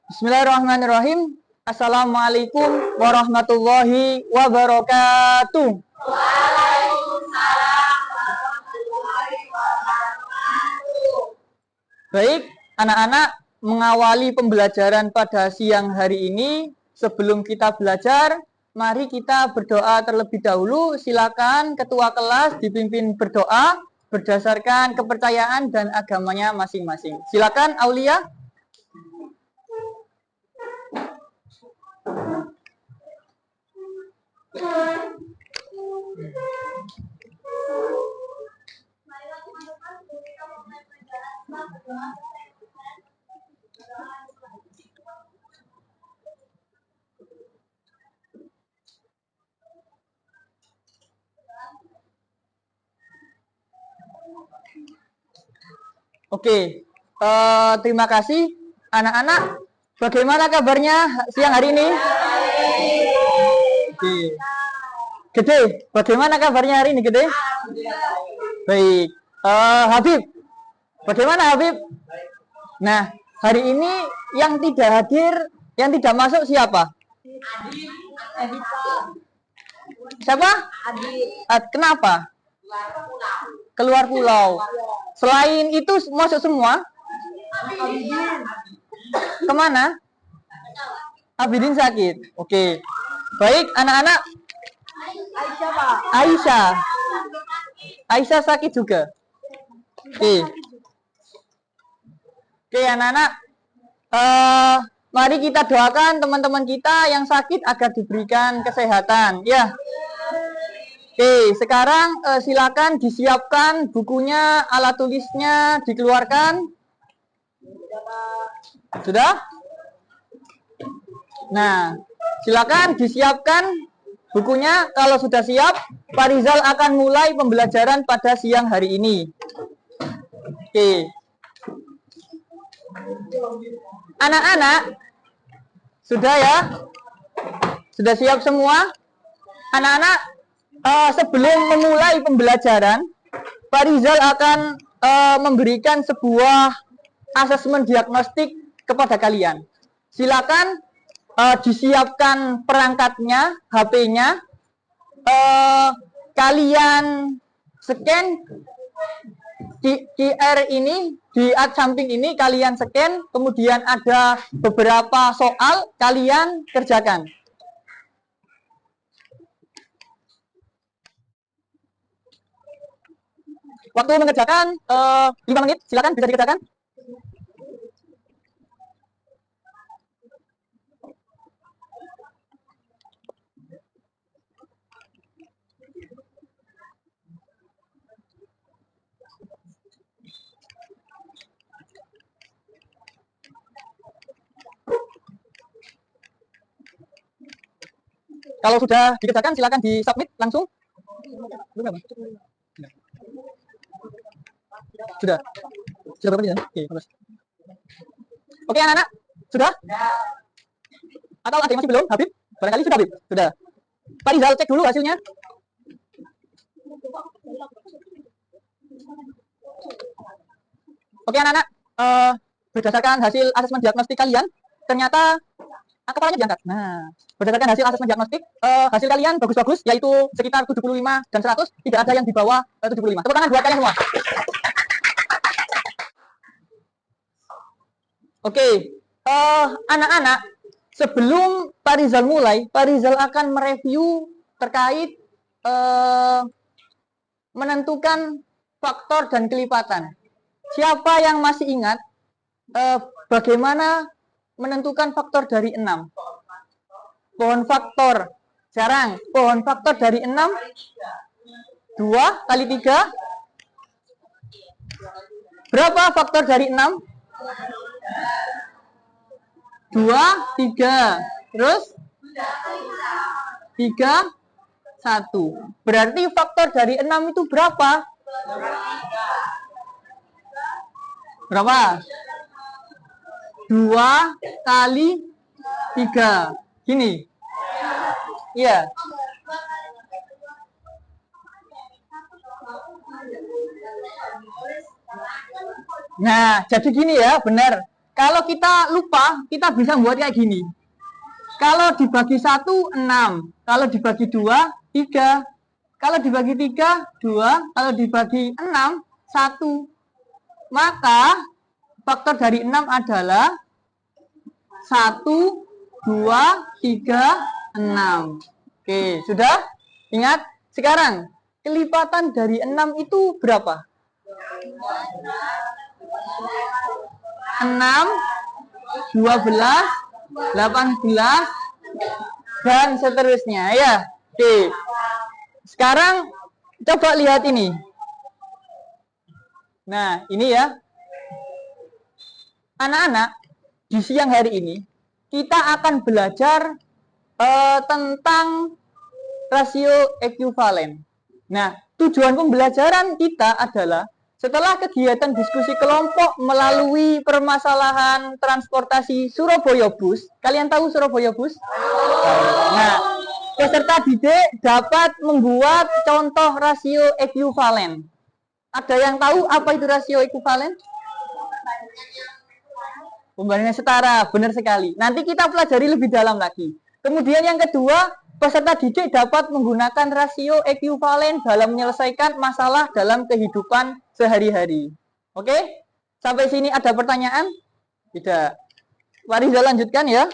Bismillahirrahmanirrahim. Assalamualaikum warahmatullahi wabarakatuh. Waalaikumsalam warahmatullahi wabarakatuh. Baik, anak-anak, mengawali pembelajaran pada siang hari ini, sebelum kita belajar, mari kita berdoa terlebih dahulu. Silakan ketua kelas dipimpin berdoa berdasarkan kepercayaan dan agamanya masing-masing. Silakan Aulia. Oke, terima kasih anak-anak. Bagaimana kabarnya siang hari ini? Oke. Gede, bagaimana kabarnya hari ini, Gede? Baik. Habib, bagaimana Habib? Nah, hari ini yang tidak hadir, yang tidak masuk siapa? Siapa? Kenapa? Keluar pulau. Selain itu masuk semua? Kemana? Abidin sakit. Oke. Baik, anak-anak. Aisyah sakit juga. Oke. Oke, anak-anak. Mari kita doakan teman-teman kita yang sakit agar diberikan kesehatan. Ya. Oke, sekarang silakan disiapkan bukunya, alat tulisnya dikeluarkan. Sudah? Nah, silakan disiapkan bukunya. Kalau sudah siap, Pak Rizal akan mulai pembelajaran pada siang hari ini. Oke. Anak-anak, sudah ya? Sudah siap semua? Anak-anak, sebelum memulai pembelajaran, Pak Rizal akan memberikan sebuah asesmen diagnostik kepada kalian. Silakan disiapkan perangkatnya, HP-nya. Kalian scan QR ini, di samping ini kalian scan, kemudian ada beberapa soal kalian kerjakan. Waktu mengerjakan 5 menit, silakan bisa dikerjakan. Kalau sudah dikerjakan, silakan di-submit langsung. Sudah? Sudah berapa menit? Oke, bagus. Oke, anak-anak. Sudah? Atau ada yang masih belum? Habib? Barangkali sudah, Habib? Sudah. Pak Rizal cek dulu hasilnya. Oke, anak-anak. Berdasarkan hasil asesmen diagnostik kalian, ternyata kepalanya diangkat. Nah, berdasarkan hasil asesmen diagnostik, hasil kalian bagus-bagus, yaitu sekitar 75 dan 100, tidak ada yang di bawah 75. Tepuk tangan buat kalian semua. Oke, anak-anak, sebelum Pak Rizal mulai, Pak Rizal akan mereview terkait menentukan faktor dan kelipatan. Siapa yang masih ingat bagaimana menentukan faktor dari 6? Pohon faktor, jarang. Pohon faktor dari 6, 2 kali 3. Berapa faktor dari 6? 2, 3. Terus? 3, 1. Berarti faktor dari 6 itu berapa? Berapa? 2 kali 3. Gini. Iya. Nah, jadi gini ya, benar. Kalau kita lupa, kita bisa buat kayak gini. Kalau dibagi 1, 6. Kalau dibagi 2, 3. Kalau dibagi 3, 2. Kalau dibagi 6, 1. Maka faktor dari 6 adalah 1, 2, 3, 6. Oke, sudah? Ingat? Sekarang, kelipatan dari 6 itu berapa? 6, 12, 18, dan seterusnya ya. Oke. Sekarang coba lihat ini. Nah, ini ya. Anak-anak, di siang hari ini kita akan belajar tentang rasio ekuivalen. Nah, tujuan pembelajaran kita adalah setelah kegiatan diskusi kelompok melalui permasalahan transportasi Surabaya Bus, kalian tahu Surabaya Bus? Nah, peserta didik dapat membuat contoh rasio ekuivalen. Ada yang tahu apa itu rasio ekuivalen? Pembandingan setara, benar sekali. Nanti kita pelajari lebih dalam lagi. Kemudian yang kedua, peserta didik dapat menggunakan rasio ekuivalen dalam menyelesaikan masalah dalam kehidupan sehari-hari. Oke? Sampai sini ada pertanyaan? Tidak. Pak Rizal lanjutkan ya.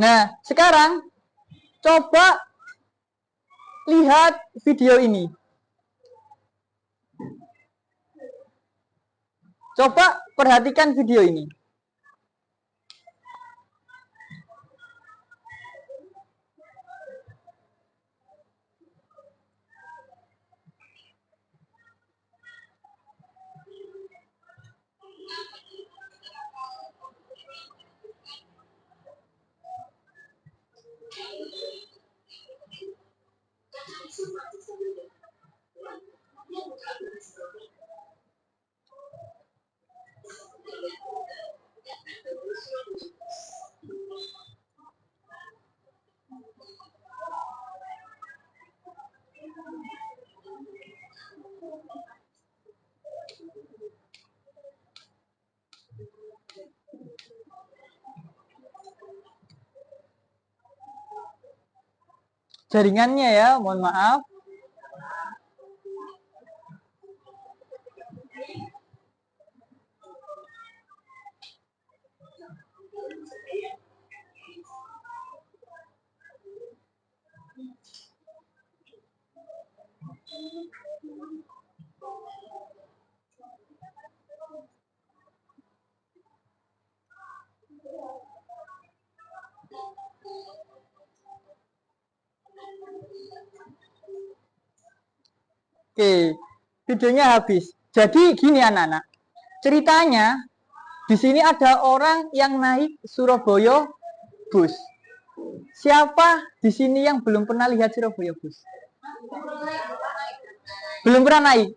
Nah, sekarang coba lihat video ini. Coba perhatikan video ini. Jaringannya ya, mohon maaf. Oke, videonya habis. Jadi gini anak-anak, ceritanya di sini ada orang yang naik Surabaya Bus. Siapa di sini yang belum pernah lihat Surabaya Bus? Belum pernah naik?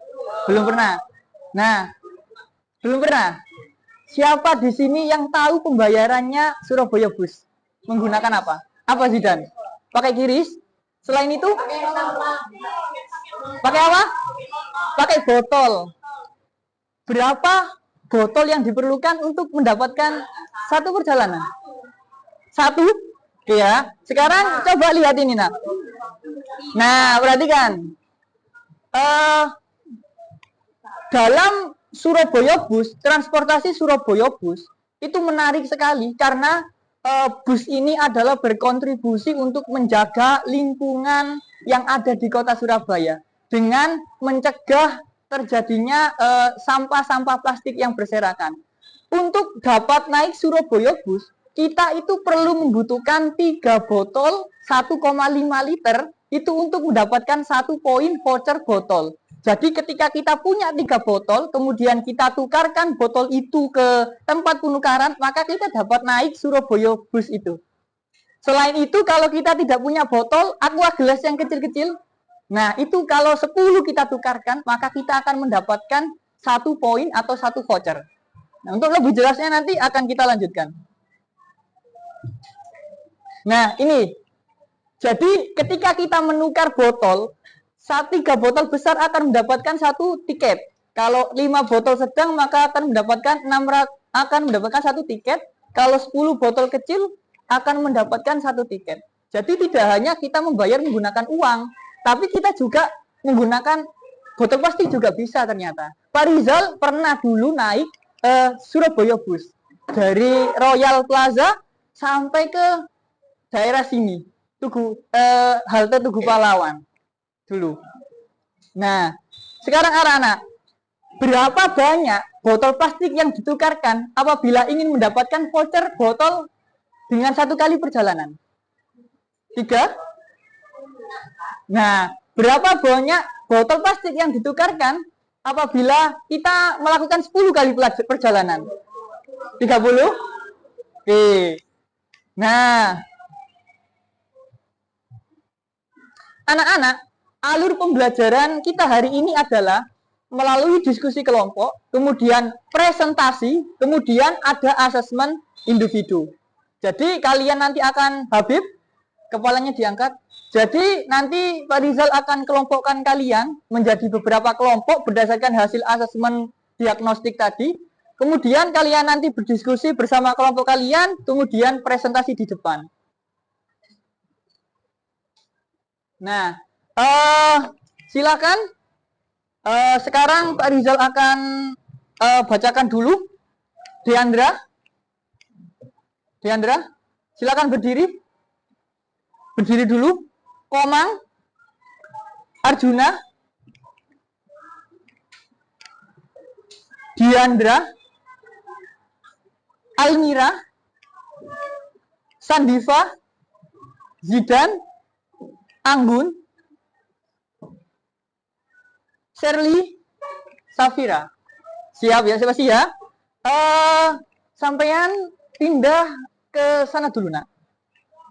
Belum pernah. Nah, belum pernah. Siapa di sini yang tahu pembayarannya Surabaya Bus? Menggunakan apa? Apa Zidan? Pakai kiris? Selain itu? Pakai apa? Pakai botol. Berapa botol yang diperlukan untuk mendapatkan satu perjalanan? Satu? Ya. Sekarang coba lihat ini, nak. Nah, perhatikan. Dalam Surabaya Bus, transportasi Surabaya Bus, itu menarik sekali karena bus ini adalah berkontribusi untuk menjaga lingkungan yang ada di kota Surabaya dengan mencegah terjadinya sampah-sampah plastik yang berserakan. Untuk dapat naik Surabaya Bus, kita itu perlu membutuhkan 3 botol 1,5 liter itu untuk mendapatkan 1 poin voucher botol. Jadi ketika kita punya 3 botol, kemudian kita tukarkan botol itu ke tempat penukaran, maka kita dapat naik Surabaya Bus itu. Selain itu, kalau kita tidak punya botol, aqua gelas yang kecil-kecil, nah itu kalau 10 kita tukarkan, maka kita akan mendapatkan 1 poin atau 1 voucher. Nah, untuk lebih jelasnya nanti akan kita lanjutkan. Nah, ini. Jadi ketika kita menukar botol, 3 botol besar akan mendapatkan 1 tiket. Kalau 5 botol sedang maka akan mendapatkan 1 tiket. Kalau 10 botol kecil akan mendapatkan 1 tiket. Jadi tidak hanya kita membayar menggunakan uang, tapi kita juga menggunakan botol plastik juga bisa ternyata. Pak Rizal pernah dulu naik Surabaya Bus dari Royal Plaza sampai ke daerah sini, halte Tugu Pahlawan dulu. Nah, sekarang anak-anak, berapa banyak botol plastik yang ditukarkan apabila ingin mendapatkan voucher botol dengan 1 kali perjalanan? 3. Nah, berapa banyak botol plastik yang ditukarkan apabila kita melakukan 10 kali perjalanan? 30? Oke. Nah, anak-anak, alur pembelajaran kita hari ini adalah melalui diskusi kelompok, kemudian presentasi, kemudian ada asesmen individu. Jadi kalian nanti akan Habib, kepalanya diangkat. Jadi nanti Pak Rizal akan kelompokkan kalian menjadi beberapa kelompok berdasarkan hasil asesmen diagnostik tadi. Kemudian kalian nanti berdiskusi bersama kelompok kalian, kemudian presentasi di depan. Nah, silakan. Sekarang Pak Rizal akan bacakan dulu. Diandra, silakan berdiri. Berdiri dulu. Komang, Arjuna, Diandra, Almira, Sandiva, Zidan, Anggun, Shirley, Safira. Siap ya, siapa sih ya? Sampean pindah ke sana dulu, nak.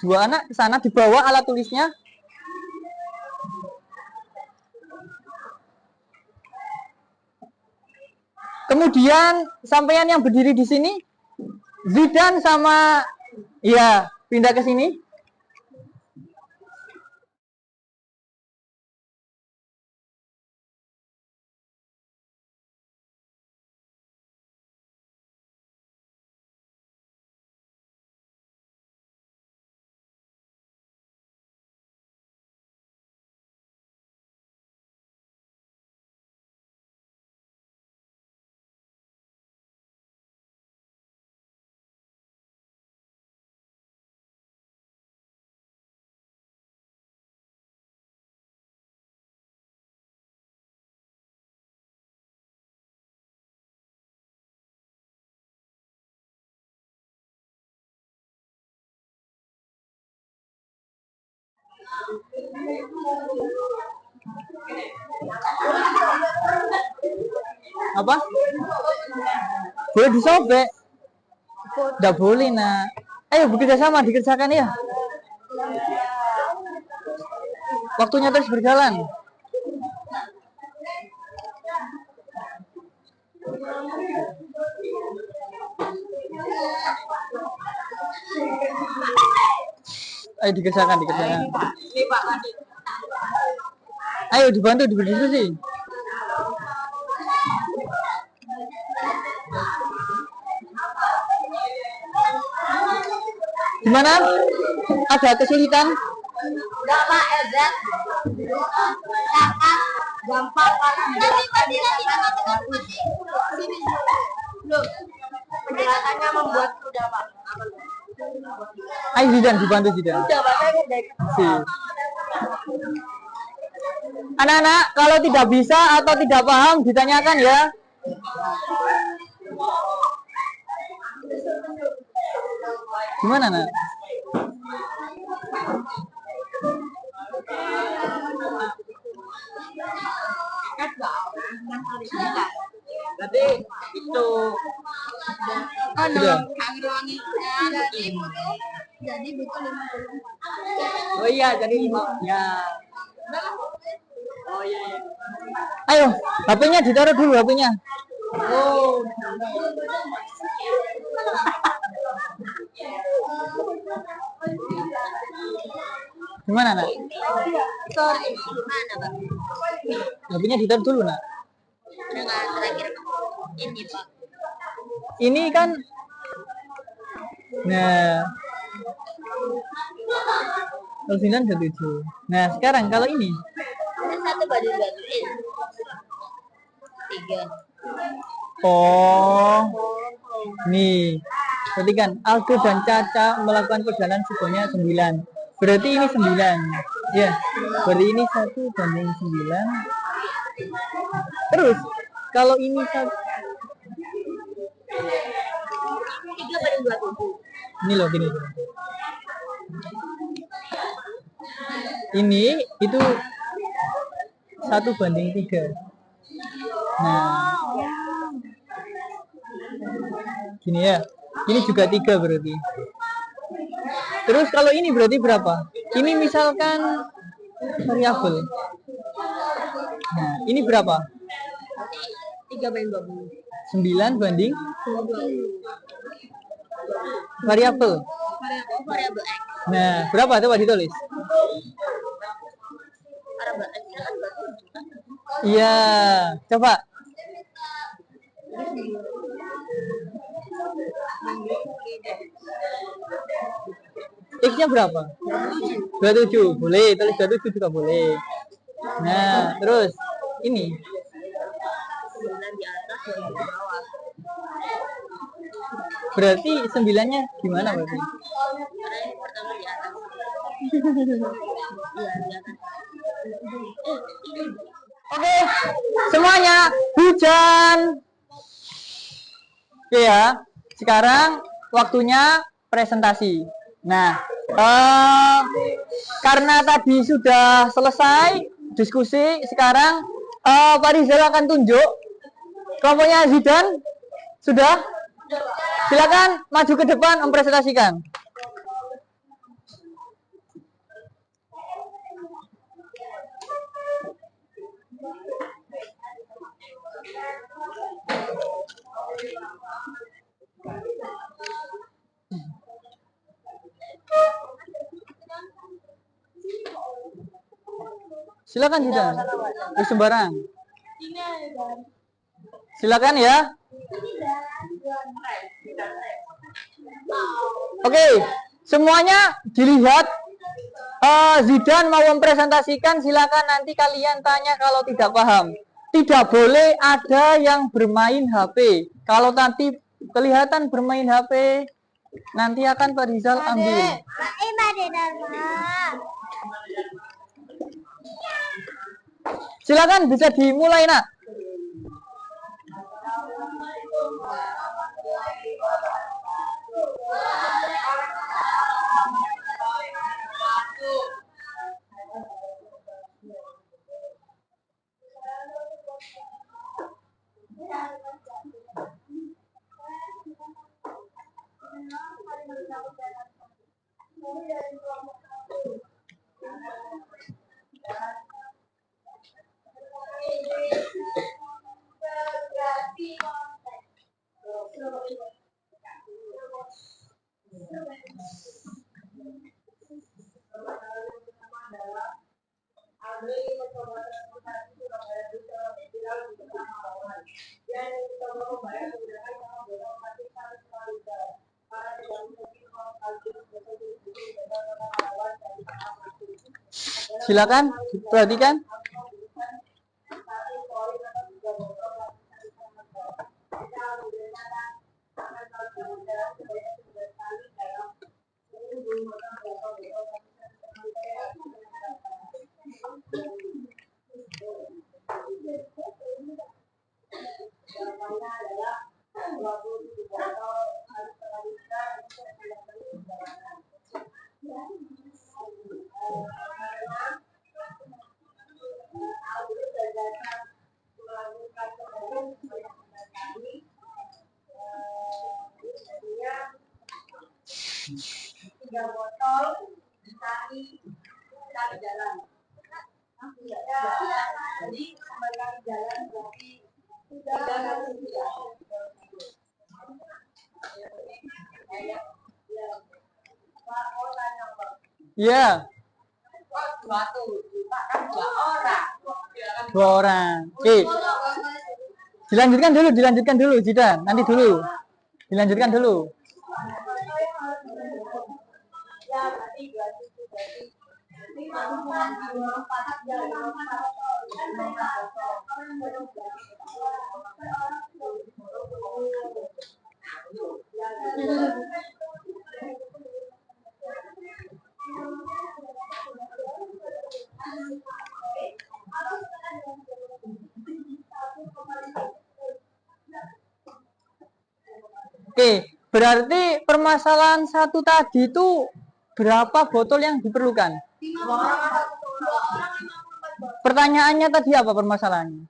2 anak ke sana, dibawa alat tulisnya. Kemudian sampean yang berdiri di sini, Zidan sama ya, pindah ke sini. Apa? Boleh disobek? Tidak boleh, nak. Ayo bekerja sama, dikerjakan ya. Waktunya terus berjalan. Ayo dikerjakan. Ayo dibantu, berdiskusi. Gimana? Ada kesulitan? Enggak, Pak, Ezra. Gampang penjelasannya membuat mudah, Pak. Ayo Zidan, dibantu Zidan. Anak-anak, kalau tidak bisa atau tidak paham ditanyakan ya. Gimana, nak? Berarti itu Sudah. Jadi butuh 54. Oh iya, jadi 5. Ya. Oh iya. Ayo, HP-nya ditaruh dulu HP-nya. Oh. Gimana, nak? Sorry, gimana, Pak? HP-nya ditaruh dulu, nak. Dengan Ini Pak. Ini kan, nah, 9/7. Nah, sekarang kalau ini, Ini 1/27. 3. oh, nih, berarti kan Aldo dan Caca melakukan perjalanan sebanyak 9. Berarti ini 9. Ya, berarti ini 1/9. Terus, kalau ini 3/27. ini loh gini. Ini itu 1/3. Nah, gini ya. Ini juga 3 berarti. Terus kalau ini berarti berapa? Ini misalkan variabel. Nah, ini berapa? 3/20. 9 banding 20. variabel. Variabel X. Nah, berapa coba ditulis? Variabel X kan 27. Iya, coba. X-nya berapa? 27. Boleh, tulis 27 juga boleh. Nah, terus ini 9 di atas, 20 di bawah. berarti 9-nya gimana berarti? Karena yang pertama di atas. Iya, di atas. Oke, semuanya hujan. Oke ya, sekarang waktunya presentasi. Nah, karena tadi sudah selesai diskusi, sekarang Pak Rizal akan tunjuk kelompoknya Zidan. Sudah? Silakan maju ke depan mempresentasikan. Silakan Zidan. Sembarang. Silakan ya. Oke, semuanya dilihat. Zidan mau mempresentasikan, silakan nanti kalian tanya kalau tidak paham. Tidak boleh ada yang bermain HP. Kalau nanti kelihatan bermain HP, nanti akan Pak Rizal ambil. Silakan bisa dimulai, Nak. Silakan perhatikan. Ya. Dua orang. Oke. Dilanjutkan dulu, Zidan. Nanti dulu. Dilanjutkan dulu. Oke, berarti permasalahan satu tadi itu berapa botol yang diperlukan? Pertanyaannya tadi apa permasalahannya?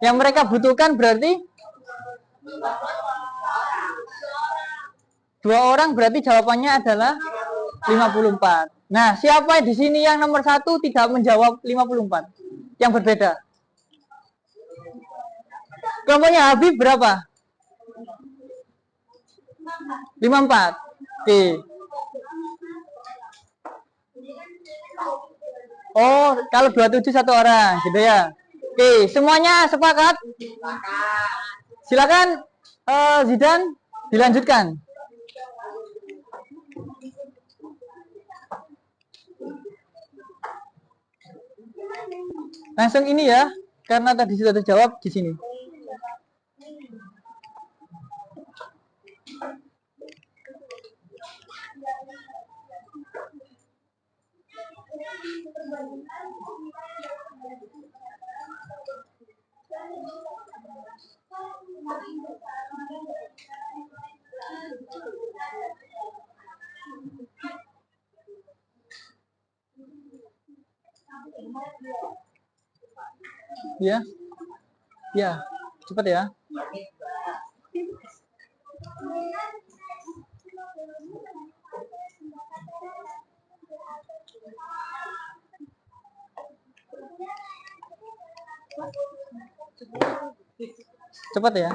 Yang mereka butuhkan berarti 2 orang, berarti jawabannya adalah 54. Nah, siapa di sini yang nomor 1 tidak menjawab 54? Yang berbeda. Kelompoknya Habib berapa? 54. Oke. Oh, kalau 27 1 orang, gitu ya. Oke, semuanya sepakat? Silakan Zidan dilanjutkan. Langsung ini ya, karena tadi sudah terjawab di sini. Ya, ya, cepat ya. Cepat ya.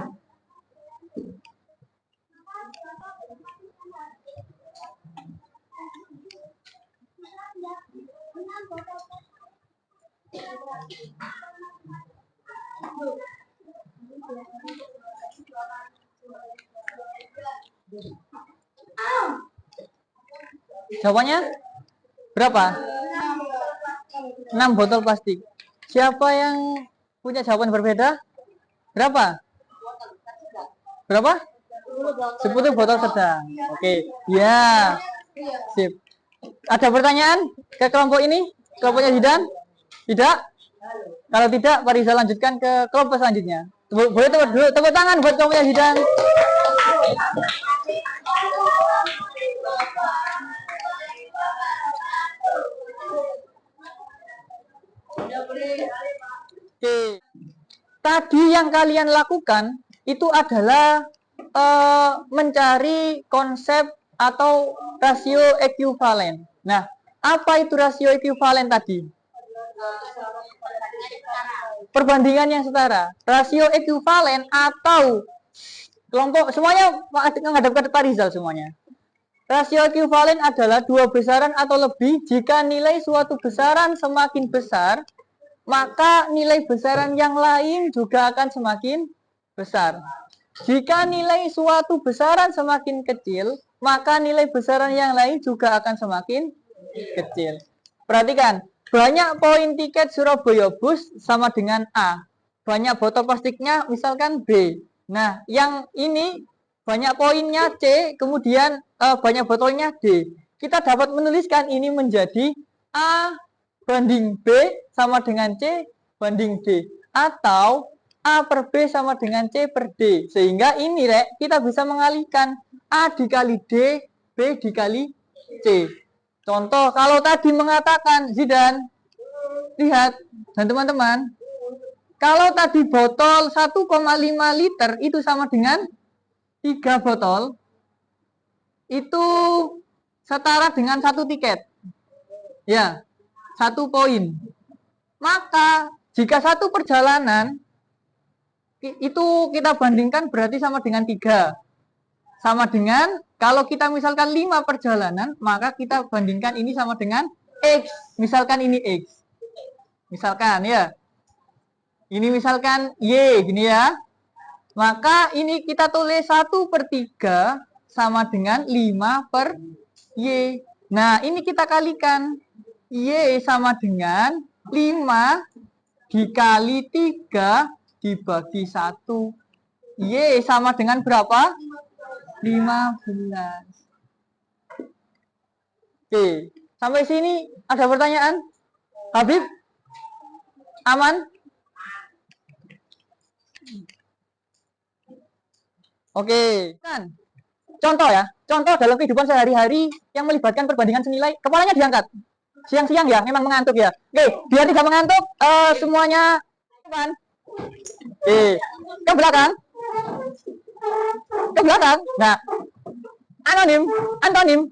Jawabannya berapa? 6 botol plastik. Siapa yang punya jawaban berbeda? Berapa? Berapa? 10 botol sedang. Oke, ya. Sip. Ada pertanyaan ke kelompok ini? Kelompoknya Zidan? Tidak? Kalau tidak, Pak Rizal lanjutkan ke kelompok selanjutnya. Boleh tepuk tangan buat kelompoknya Zidan. Oke. Tadi yang kalian lakukan itu adalah mencari konsep atau rasio ekuivalen. Nah, apa itu rasio ekuivalen tadi? Perbandingan yang setara. Rasio ekuivalen atau kelompok semuanya menghadap ke Pak Rizal semuanya. Rasio ekuivalen adalah 2 besaran atau lebih jika nilai suatu besaran semakin besar, maka nilai besaran yang lain juga akan semakin besar. Jika nilai suatu besaran semakin kecil, maka nilai besaran yang lain juga akan semakin kecil. Perhatikan, banyak poin tiket Surabaya Bus sama dengan A. Banyak botol plastiknya misalkan B. Nah, yang ini banyak poinnya C, kemudian banyak botolnya D. Kita dapat menuliskan ini menjadi A banding B sama dengan C banding D. Atau A per B sama dengan C per D. Sehingga ini kita bisa mengalihkan A dikali D, B dikali C. Contoh, kalau tadi mengatakan, Zidan, lihat, dan teman-teman, kalau tadi botol 1,5 liter itu sama dengan 3 botol, itu setara dengan 1 tiket. Ya, 1 poin. Maka, jika 1 perjalanan, itu kita bandingkan berarti sama dengan 3. Sama dengan, kalau kita misalkan 5 perjalanan, maka kita bandingkan ini sama dengan X. Misalkan ini X. Misalkan ya. Ini misalkan Y gini ya. Maka ini kita tulis 1/3 sama dengan 5/Y. Nah, ini kita kalikan. Y sama dengan 5 dikali 3 dibagi 1. Y sama dengan berapa? 15. Oke, sampai sini ada pertanyaan? Habib? Aman? Oke, kan? Contoh ya, contoh dalam kehidupan sehari-hari yang melibatkan perbandingan senilai, kepalanya diangkat. Siang-siang ya, memang mengantuk ya. Oke, biar tidak mengantuk, semuanya depan. Oke, ke belakang. Ke belakang. Nah, antonim.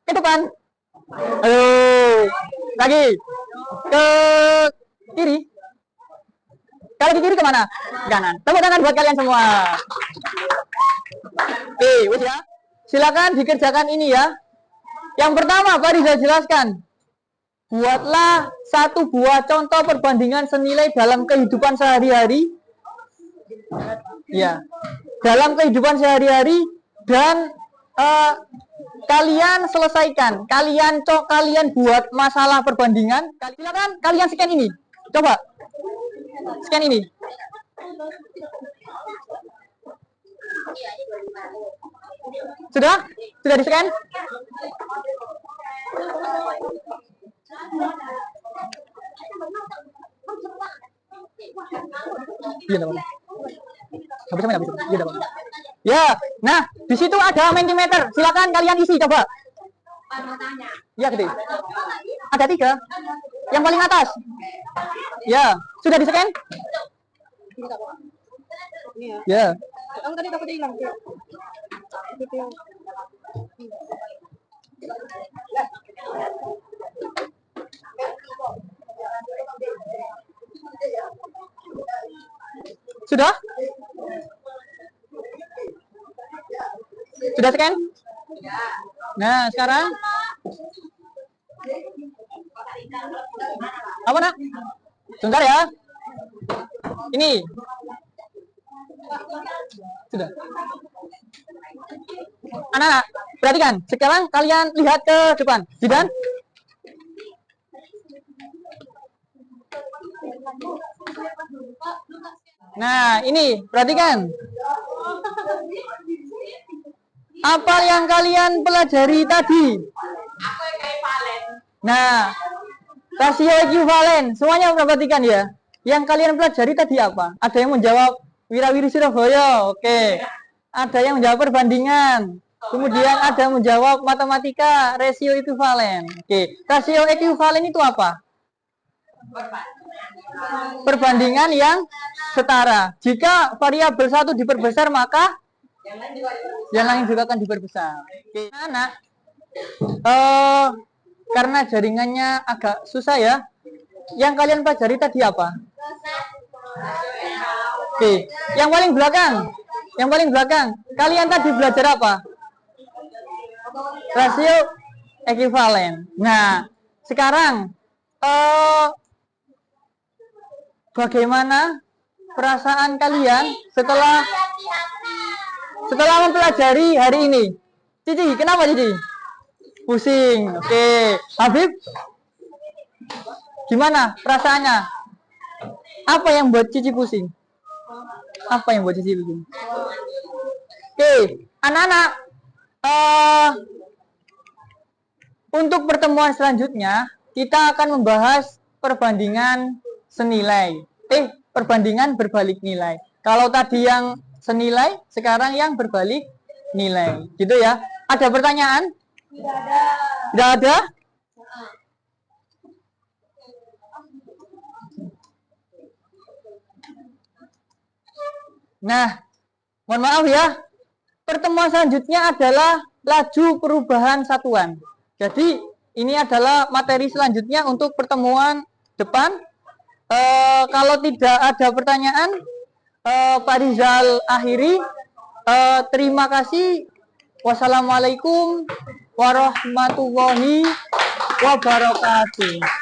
Ke depan. Ayo, lagi. Ke kiri. Kalau ke kiri kemana? Kanan. Tepuk tangan buat kalian semua. Oke, wes ya. Silakan dikerjakan ini ya. Yang pertama, Pak Riza jelaskan. Buatlah satu buah contoh perbandingan senilai dalam kehidupan sehari-hari. Ya, dalam kehidupan sehari-hari dan kalian selesaikan. Kalian buat masalah perbandingan. Silakan kalian scan ini. Coba scan ini. Sudah? Sudah di scan? Iya, ya, nah di situ ada mentimeter. Silakan kalian isi coba. Ya, gede. Ada 3. Yang paling atas. Ya, sudah di scan? Ya. Kamu tadi takut hilang. Sudah? Sudah scan? Nah, sekarang apa nak? Sebentar ya. Ini sudah. Anak-anak, perhatikan. Sekarang kalian lihat ke depan. Zidan. Nah, ini perhatikan. Apa yang kalian pelajari tadi? Nah, rasio ekuivalen. Semuanya perhatikan ya. Yang kalian pelajari tadi apa? Ada yang menjawab Wirawiri Surabaya. Oke. Ada yang menjawab perbandingan. Kemudian ada yang menjawab matematika, rasio ekuivalen. Oke. Rasio ekuivalen itu apa? Perbandingan yang setara. Jika variabel satu diperbesar, maka yang lain juga akan diperbesar. Oke. Anak, karena jaringannya agak susah ya. Yang kalian pelajari tadi apa? Oke. Yang paling belakang. Kalian tadi belajar apa? Rasio ekuivalen. Nah, sekarang bagaimana perasaan kalian setelah mempelajari hari ini? Cici, kenapa Cici? Pusing. Oke. Habib, gimana perasaannya? Apa yang buat Cici pusing? Oke, anak-anak, untuk pertemuan selanjutnya kita akan membahas perbandingan senilai. Perbandingan berbalik nilai. Kalau tadi yang senilai, sekarang yang berbalik nilai. Gitu ya. Ada pertanyaan? Tidak ada? Nah, mohon maaf ya. Pertemuan selanjutnya adalah laju perubahan satuan. Jadi, ini adalah materi selanjutnya untuk pertemuan depan. Kalau tidak ada pertanyaan, Pak Rizal akhiri. Terima kasih. Wassalamualaikum warahmatullahi wabarakatuh.